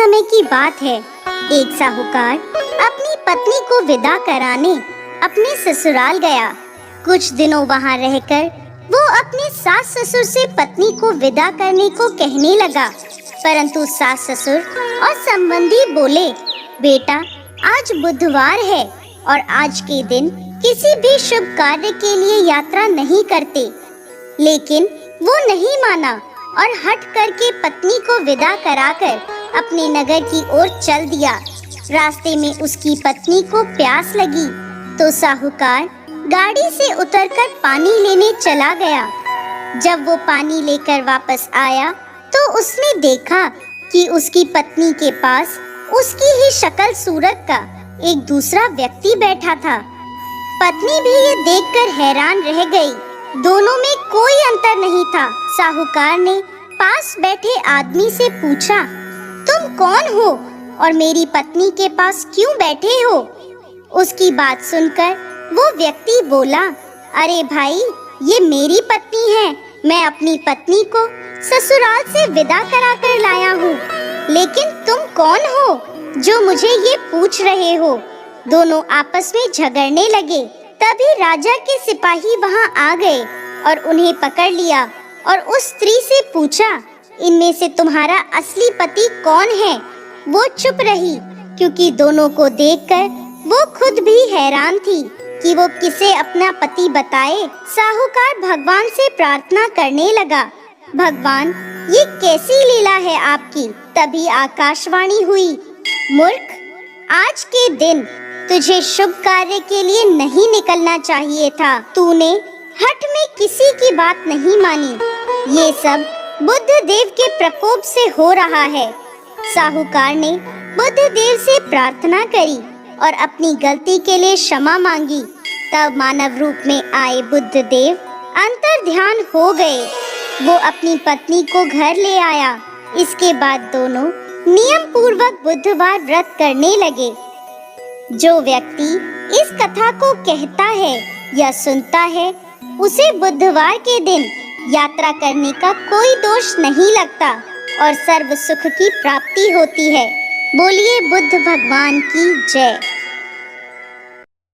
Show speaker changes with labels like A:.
A: समय की बात है। एक साहूकार अपनी पत्नी को विदा कराने अपने ससुराल गया। कुछ दिनों वहां रहकर वो अपने सास ससुर से पत्नी को विदा करने को कहने लगा, परंतु सास ससुर और संबंधी बोले, बेटा आज बुधवार है और आज के दिन किसी भी शुभ कार्य के लिए यात्रा नहीं करते। लेकिन वो नहीं माना और हट करके पत्नी को विदा कराकर अपने नगर की ओर चल दिया। रास्ते में उसकी पत्नी को प्यास लगी तो साहूकार गाड़ी से उतरकर पानी लेने चला गया। जब वो पानी लेकर वापस आया तो उसने देखा कि उसकी पत्नी के पास उसकी ही शक्ल सूरत का एक दूसरा व्यक्ति बैठा था। पत्नी भी ये देखकर हैरान रह गई। दोनों में कोई अंतर नहीं था। साहूकार ने पास बैठे आदमी से पूछा, तुम कौन हो और मेरी पत्नी के पास क्यों बैठे हो? उसकी बात सुनकर वो व्यक्ति बोला, अरे भाई, ये मेरी पत्नी है। मैं अपनी पत्नी को ससुराल से विदा कराकर लाया हूँ। लेकिन तुम कौन हो जो मुझे ये पूछ रहे हो? दोनों आपस में झगड़ने लगे। तभी राजा के सिपाही वहाँ आ गए और उन्हें पकड़ लिया और उस स्त्री से पूछा, इनमें से तुम्हारा असली पति कौन है? वो चुप रही क्योंकि दोनों को देखकर वो खुद भी हैरान थी कि वो किसे अपना पति बताए। साहूकार भगवान से प्रार्थना करने लगा, भगवान ये कैसी लीला है आपकी? तभी आकाशवाणी हुई, मूर्ख, आज के दिन तुझे शुभ कार्य के लिए नहीं निकलना चाहिए था। तूने हठ में किसी की बात नहीं मानी। ये सब बुद्ध देव के प्रकोप से हो रहा है। साहूकार ने बुद्ध देव से प्रार्थना करी और अपनी गलती के लिए क्षमा मांगी। तब मानव रूप में आए बुद्ध देव अंतर ध्यान हो गए। वो अपनी पत्नी को घर ले आया। इसके बाद दोनों नियम पूर्वक बुधवार व्रत करने लगे। जो व्यक्ति इस कथा को कहता है या सुनता है, उसे बुधवार के दिन यात्रा करने का कोई दोष नहीं लगता और सर्व सुख की प्राप्ति होती है। बोलिए बुद्ध भगवान की जय।